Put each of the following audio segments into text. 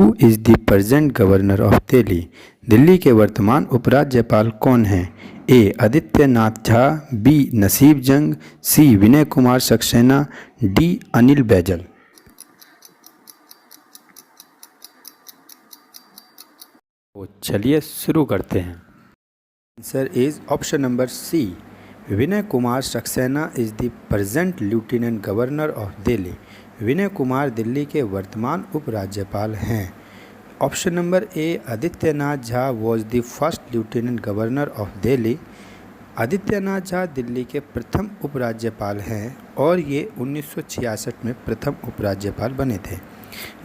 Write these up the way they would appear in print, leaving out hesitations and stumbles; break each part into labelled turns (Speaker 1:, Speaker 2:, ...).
Speaker 1: Who is the present governor of Delhi? Delhi के वर्तमान उपराज्यपाल कौन हैं? ए Adityanath Jha, B Naseeb Jung, C Vinay Kumar Saxena, D Anil Baijal. तो चलिए शुरू करते हैं। Answer is option number C, Vinay Kumar Saxena is the present lieutenant governor of Delhi. Vinay Kumar Delhi के वर्तमान उपराज्यपाल हैं। Option number A, Adityanath Jha was the first lieutenant governor of Delhi. Adityanath Jha Delhi के प्रथम उपराज्यपाल हैं और ये 1966 में प्रथम उपराज्यपाल बने थे।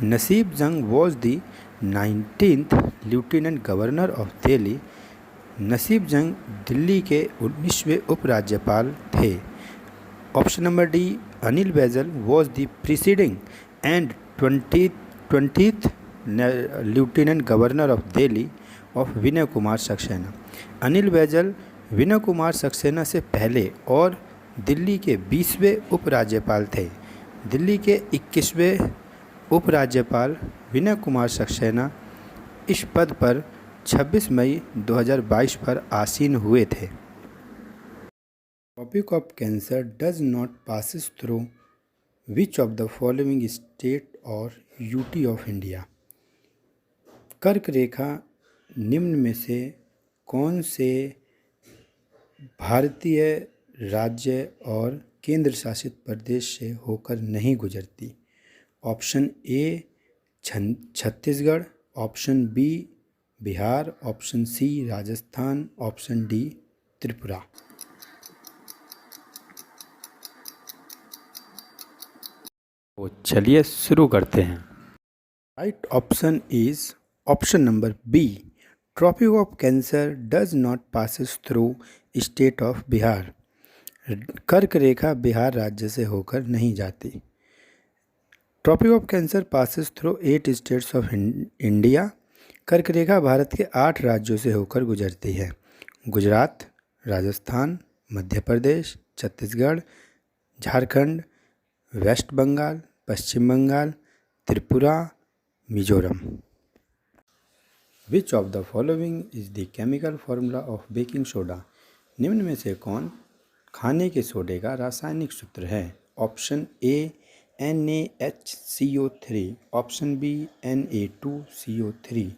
Speaker 1: Naseeb Jung was the 19th lieutenant governor of Delhi. Naseeb Jung Delhi के 19वें उपराज्यपाल थे। Option number D, Anil Baijal was the preceding and 20th lieutenant governor of Delhi of Vinay Kumar Saxena. Anil Baijal Vinay Kumar Saxena से पहले और दिल्ली के 20वें उपराज्यपाल थे। दिल्ली के 21वें उपराज्यपाल विनय कुमार सक्सेना इस पद पर 26 मई 2022 पर आसीन हुए थे। Topic of cancer does not passes through which of the following state और यूटी ऑफ इंडिया? कर्क रेखा निम्न में से कौन से भारतीय राज्य और केंद्र शासित प्रदेश से होकर नहीं गुजरती? Option A Chhattisgarh, option B Bihar, option C Rajasthan, option D Tripura. तो चलिए शुरू करते हैं। Right option is option number B, tropic of cancer does not passes through state of Bihar. कर्क रेखा बिहार राज्य से होकर नहीं जाती। Tropic of cancer passes through 8 states of India. कर्क रेखा भारत के 8 राज्यों से होकर गुजरती है। Gujarat, Rajasthan, Madhya Pradesh, Chhattisgarh, Jharkhand, west Bengal, Paschim Bengal, Tripura, Mizoram. Which of the following is the chemical formula of baking soda? निम्न में से कौन खाने के सोडे का रासायनिक सूत्र है? Option A NaHCO3, option B Na2CO3,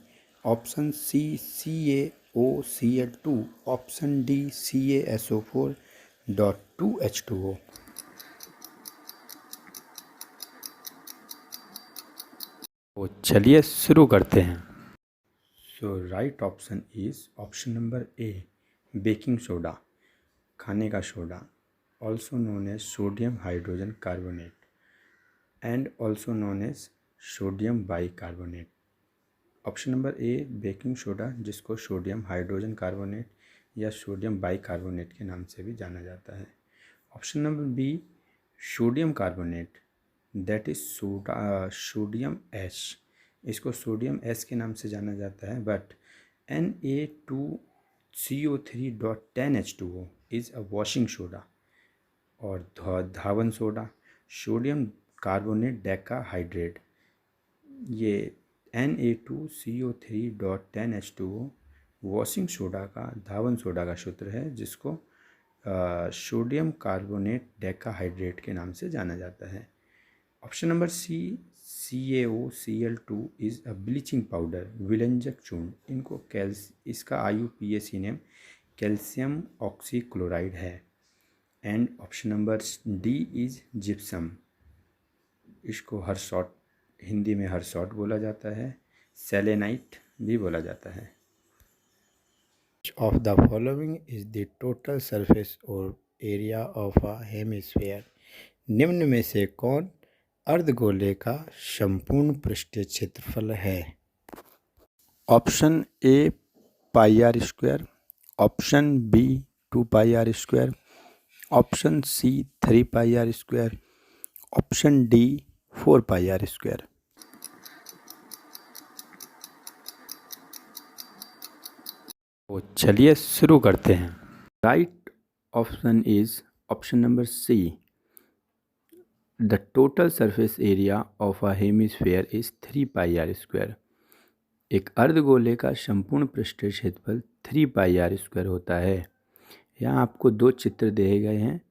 Speaker 1: option C CaOCl2, option D CaSO4.2H2O। तो चलिए शुरू करते हैं। So right option is option number A, baking soda, खाने का soda, also known as sodium hydrogen carbonate and also known as sodium bicarbonate. Option number A baking soda, जिसको sodium hydrogen carbonate या sodium bicarbonate के नाम से भी जाना जाता है। Option number B sodium carbonate, that is sodium एश, इसको सोडियम एस के नाम से जाना जाता है। But Na2CO3.10H2O is a washing soda. और धावन सोडा, सोडियम कार्बोनेट डेकाहाइड्रेट, ये Na2CO3.10H2O वॉशिंग सोडा का, धावन सोडा का सूत्र है, जिसको सोडियम कार्बोनेट डेकाहाइड्रेट के नाम से जाना जाता है। Option number C CaOCl2 is a bleaching powder, विलंजक चूर्ण, इनको इसका IUPAC नेम कैल्शियम ऑक्सीक्लोराइड है। And option number D is gypsum, इसको हर्सॉट, हिंदी में हर्सॉट बोला जाता है, सेलेनाइट भी बोला जाता है। Of the following is the total surface और एरिया ऑफ अ हेमिस्फीयर? निम्न में से कौन अर्धगोले का संपूर्ण पृष्ठीय क्षेत्रफल है? Option A πr², option B 2πr², option C 3πr², option D 4πr²। तो चलिए शुरू करते हैं। Right option is option number C, the total surface area of a hemisphere is 3πr²। एक अर्धगोले का संपूर्ण पृष्ठीय क्षेत्रफल 3 पाई आर स्क्वायर होता है। यहाँ आपको दो चित्र दिए गए हैं,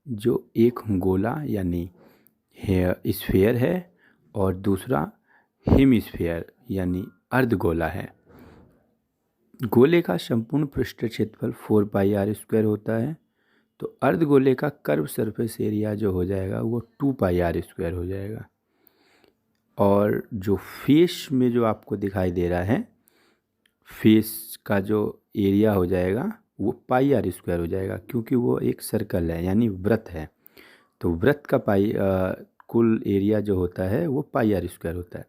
Speaker 1: जो एक गोला यानी स्फीयर है और दूसरा हेमिस्फीयर यानी अर्धगोला है। गोले का संपूर्ण पृष्ठीय क्षेत्रफल 4 पाई आर स्क्वायर होता है, तो अर्धगोले का कर्व सरफेस एरिया जो हो जाएगा वो 2 पाई आर स्क्वायर हो जाएगा। और जो फेस में जो आपको दिखाई दे रहा है, फेस का जो एरिया हो जाएगा वो पाई आर स्क्वायर हो जाएगा, क्योंकि वो एक सर्कल है यानी वृत्त है। तो वृत्त का कुल एरिया जो होता है वो पाई आर स्क्वायर होता है।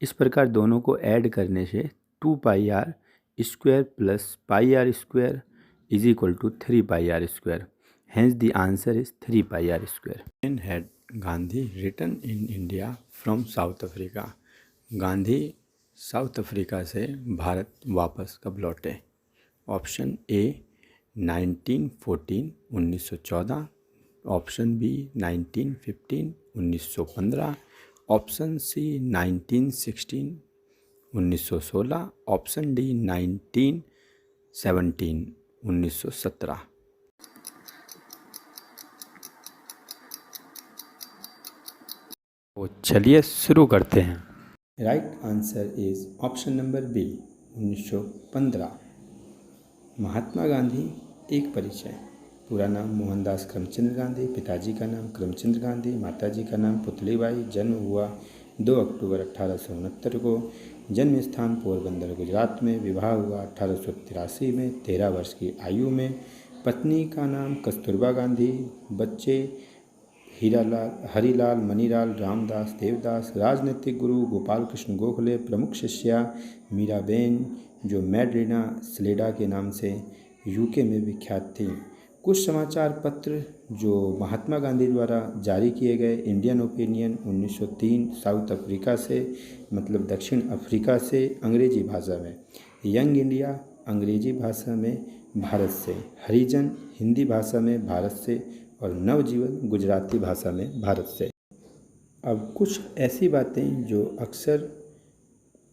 Speaker 1: इस प्रकार दोनों को ऐड करने से 2 pi r square plus pi r square is equal to 3 pi r square. Hence the answer is 3 pi r square. When had Gandhi returned in India from South Africa? Gandhi South Africa से भारत वापस कब लौटे? Option A 1914 1914, option B 1915 1915, option C 1916 1916, option D 1917 1917। तो चलिए शुरू करते हैं। Right answer is option number B 1915। Mahatma Gandhi एक परिचय। पूरा नाम मोहनदास करमचंद गांधी, पिताजी का नाम करमचंद गांधी, माताजी का नाम पुतलीबाई। जन्म हुआ 2 अक्टूबर 1869 को। जन्म स्थान पोरबंदर गुजरात में। विवाह हुआ 1883 में 13 वर्ष की आयु में। पत्नी का नाम कस्तूरबा गांधी। बच्चे हीरालाल, हरिलाल, मनीलाल, रामदास, देवदास। राजनीतिक गुरु गोपाल कृष्ण गोखले। प्रमुख शिष्या मीराबेन, जो मैडलिना स्लेडा के नाम से यूके में विख्यात थी। कुछ समाचार पत्र जो महात्मा गांधी द्वारा जारी किए गए। इंडियन ओपिनियन 1903 साउथ अफ्रीका से, मतलब दक्षिण अफ्रीका से, अंग्रेजी भाषा में। यंग इंडिया अंग्रेजी भाषा में भारत से। हरिजन हिंदी भाषा में भारत से, और नवजीवन गुजराती भाषा में भारत से। अब कुछ ऐसी बातें जो अक्सर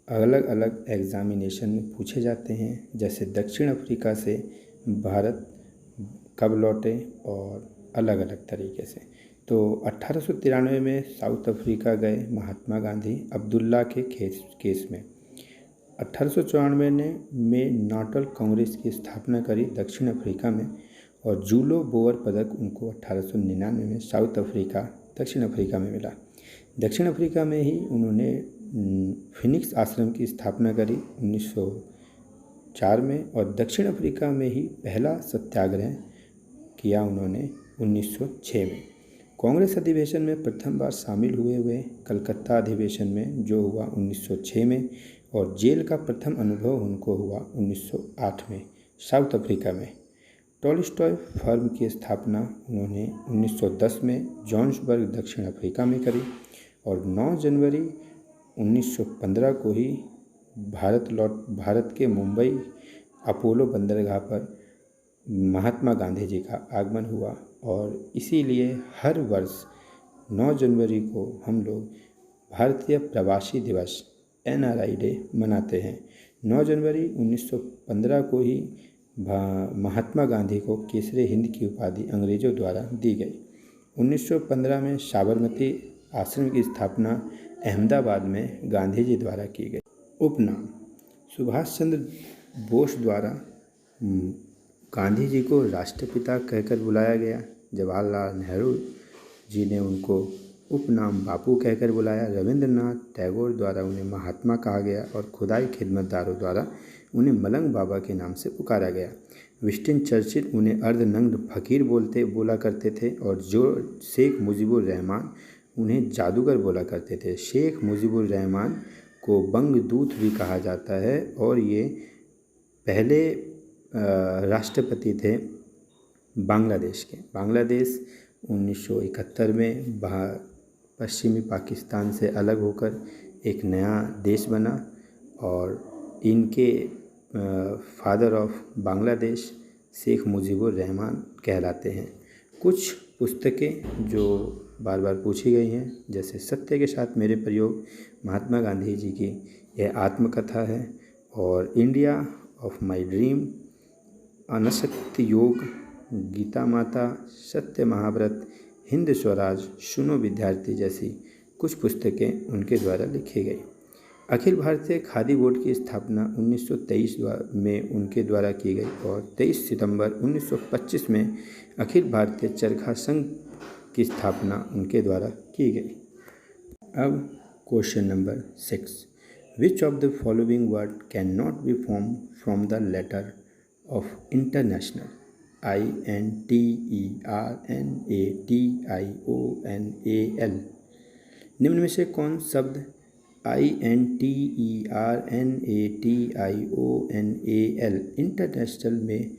Speaker 1: अलग अलग एग्जामिनेशन में पूछे जाते हैं, जैसे दक्षिण अफ्रीका से भारत कब लौटे और अलग अलग तरीके से। तो 1893 में साउथ अफ्रीका गए महात्मा गांधी अब्दुल्ला के केस में। 1894 में नाटल कांग्रेस की स्थापना करी दक्षिण अफ्रीका में, और जूलो बोअर पदक उनको 1899 में साउथ अफ्रीका दक्षिण अफ्रीका में मिला। दक्षिण अफ्रीका में ही उन्होंने फिनिक्स आश्रम की स्थापना करी 1904 में, और दक्षिण अफ्रीका में ही पहला सत्याग्रह किया उन्होंने 1906 में। कांग्रेस अधिवेशन में प्रथम बार शामिल हुए कलकत्ता अधिवेशन में, जो हुआ 1906 में, और जेल का प्रथम अनुभव उनको हुआ 1908 में साउथ अफ्रीका में। टॉलस्टॉय फर्म की स्थापना उन्होंने 1910 में जोहान्सबर्ग दक्षिण अफ्रीका में करी, और 9 जनवरी 1915 को ही भारत के मुंबई अपोलो बंदरगाह पर महात्मा गांधी जी का आगमन हुआ। और इसीलिए हर वर्ष 9 जनवरी को हम लोग भारतीय प्रवासी दिवस NRI डे मनाते हैं। 9 जनवरी 1915 को ही महात्मा गांधी को केसरे हिंद की उपाधि अंग्रेजों द्वारा दी गई। 1915 में साबरमती आश्रम की स्थापना अहमदाबाद में गांधी जी द्वारा की गई। उपनाम सुभाष चंद्र बोस द्वारा गांधी जी को राष्ट्रपिता कहकर बुलाया गया। जवाहरलाल नेहरू जी ने उनको उपनाम बापू कहकर बुलाया। रविंद्रनाथ टैगोर द्वारा उन्हें महात्मा कहा गया, और खुदाई खिदमतदारों द्वारा उन्हें मलंग बाबा के नाम से पुकारा गया। विंस्टन चर्चिल उन्हें अर्धनग्न फकीर बोला करते थे, और जो शेख मुजीबुर रहमान उन्हें जादूगर बोला करते थे। शेख मुजीबुर रहमान को बंगदूत भी कहा जाता है, और ये पहले राष्ट्रपति थे बांग्लादेश के। बांग्लादेश 1971 में पश्चिमी पाकिस्तान से अलग होकर एक नया देश बना, और इनके फादर ऑफ बांग्लादेश शेख मुजीबुर रहमान कहलाते हैं। कुछ पुस्तकें जो बार बार पूछी गई हैं, जैसे सत्य के साथ मेरे प्रयोग महात्मा गांधी जी की, यह आत्मकथा है। और इंडिया ऑफ माई ड्रीम, अनशक्ति योग, गीता माता, सत्य महाव्रत, हिंद स्वराज, सुनो विद्यार्थी जैसी कुछ पुस्तकें उनके द्वारा लिखी गई। अखिल भारतीय खादी बोर्ड की स्थापना 1923 में उनके द्वारा की गई और 23 सितंबर 1925 में अखिल भारतीय चरखा संघ की स्थापना उनके द्वारा की गई। अब question number 6, which of the following word can not be form from the letter of international? INTERNATIONAL। निम्न में से कौन शब्द INTERNATIONAL इंटरनेशनल में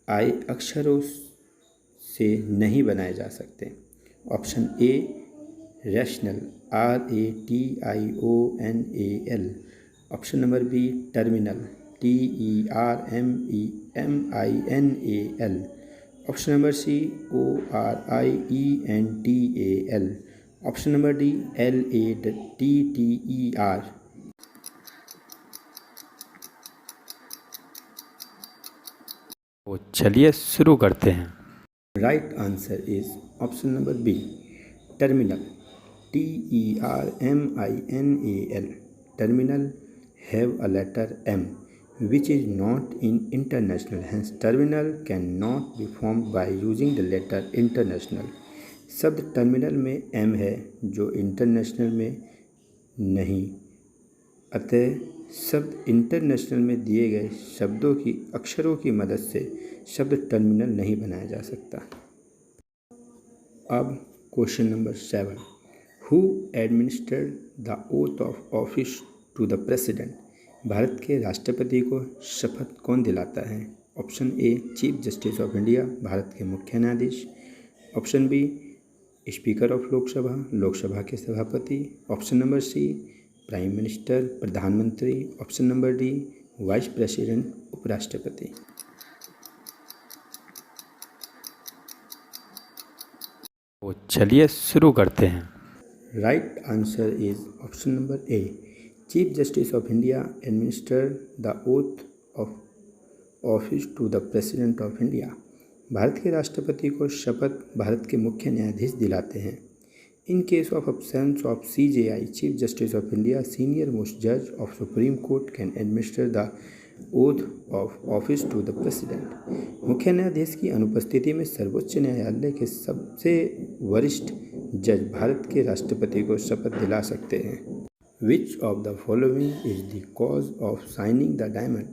Speaker 1: आई अक्षरों से नहीं बनाए जा सकते? Option A rational, RATIONAL। Option number B terminal, TERMINAL। Option number C ORIENTAL। Option number D LATTER। तो चलिए शुरू करते हैं। Right answer is option number B terminal, TERMINAL। Terminal have a letter M which is not in international, hence terminal cannot be formed by using the letter international। शब्द terminal में M है जो international में नहीं, अतः शब्द international में दिए गए शब्दों की अक्षरों की मदद से शब्द टर्मिनल नहीं बनाया जा सकता। अब question number 7, who administered the oath of office to the president? Bharat के राष्ट्रपति को शपथ कौन दिलाता है? Option A chief justice of India, Bharat के मुख्य न्यायाधीश। Option B speaker of Lok Sabha, Lok Sabha के सभापति। Option number C prime minister, प्रधानमंत्री। Option number D vice president, उपराष्ट्रपति। तो चलिए शुरू करते हैं। Right answer is option number A chief justice of India administer the oath of office to the president of India. Bharat के राष्ट्रपति को शपथ भारत के मुख्य न्यायाधीश दिलाते हैं। In case of absence of CJI, chief justice of India, senior most जज of supreme court can administer the oath of office to the president. मुख्य न्यायाधीश की अनुपस्थिति में सर्वोच्च न्यायालय के सबसे वरिष्ठ जज भारत के राष्ट्रपति को शपथ दिला सकते हैं। विच of the following is the cause of shining the diamond?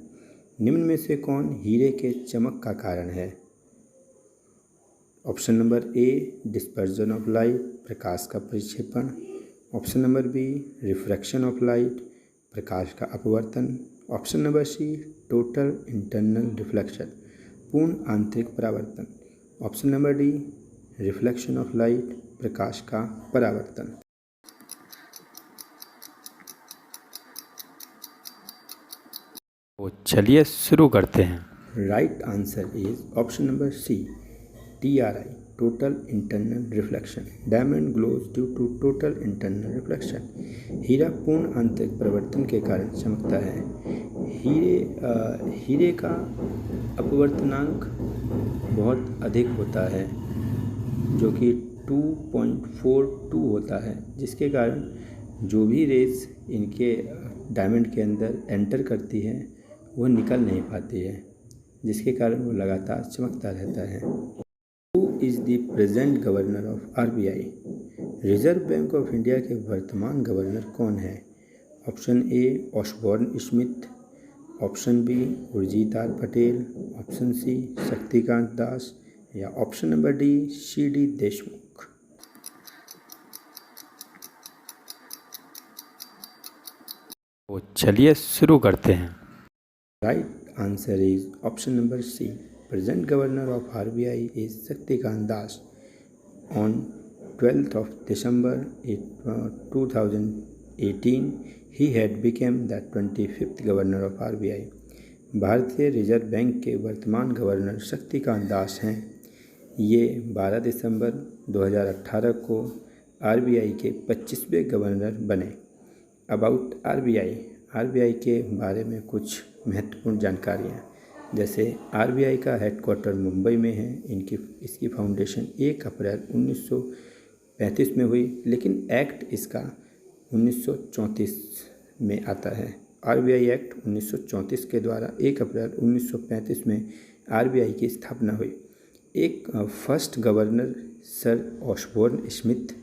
Speaker 1: निम्न में से कौन हीरे के चमक का कारण है? Option number A dispersion of light, प्रकाश का परिक्षेपण। Option number B refraction of light, प्रकाश का अपवर्तन। Option number C total internal reflection, पूर्ण आंतरिक परावर्तन। Option number D reflection of light, प्रकाश का परावर्तन। तो चलिए शुरू करते हैं। Right answer is option number C TRI, total internal reflection. Diamond glows due to total internal reflection. हीरा पूर्ण आंतरिक परिवर्तन के कारण चमकता है। हीरे का अपवर्तनांक बहुत अधिक होता है जो कि 2.42 होता है, जिसके कारण जो भी रेज इनके डायमंड के अंदर एंटर करती है वो निकल नहीं पाती है, जिसके कारण वो लगातार चमकता रहता है। Who is the present governor of RBI? Reserve bank of India के वर्तमान गवर्नर कौन है? Option A Osborne Smith. Option B Urjit R Patel. Option C Shaktikanta Das या option number D CD Deshmukh. तो चलिए शुरू करते हैं। Right answer is option number C present governor of RBI is Shaktikanta Das. On 12th of December 2018 he had become the 25th governor of RBI। भारतीय reserve bank के वर्तमान governor Shaktikanta दास हैं। ये 12 दिसंबर 2018 को RBI के 25वें गवर्नर बने। अबाउट RBI, आरबीआई के बारे में कुछ महत्वपूर्ण जानकारियाँ, जैसे आरबीआई का हेडक्वार्टर मुंबई में है। इसकी फाउंडेशन 1 अप्रैल 1935 में हुई, लेकिन एक्ट इसका 1934 में आता है। आरबीआई एक्ट 1934 के द्वारा 1 अप्रैल 1935 में आरबीआई की स्थापना हुई। एक first governor sir Osborne Smith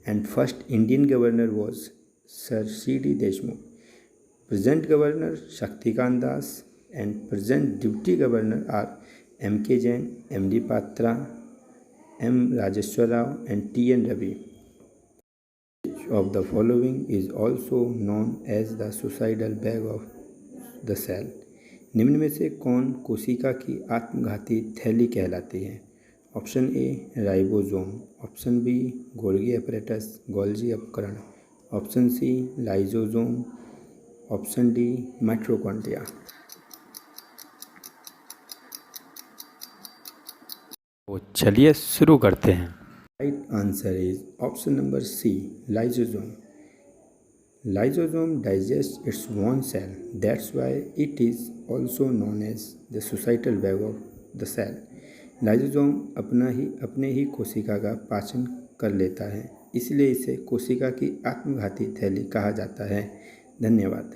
Speaker 1: and first Indian governor was sir C D. Deshmukh. Present governor Shaktikanta Das and present deputy governor are M.K. Jain, M.D. Patra, M. Rajeshwar Rao and T.N. Ravi. Of the following is also known as the suicidal bag of the cell। निम्न में से कौन कोशिका की आत्मघाती थैली कहलाती है? Option A ribosome, option B Golgi apparatus Golgi उपकरण, option C lysosome, option D mitochondria. तो चलिए शुरू करते हैं। Right answer is option number C lysosome. Lysosome digests its own cell. That's why it is also known as the suicidal bag of the cell। Lysosome अपने ही कोशिका का पाचन कर लेता है, इसलिए इसे कोशिका की आत्मघाती थैली कहा जाता है। धन्यवाद।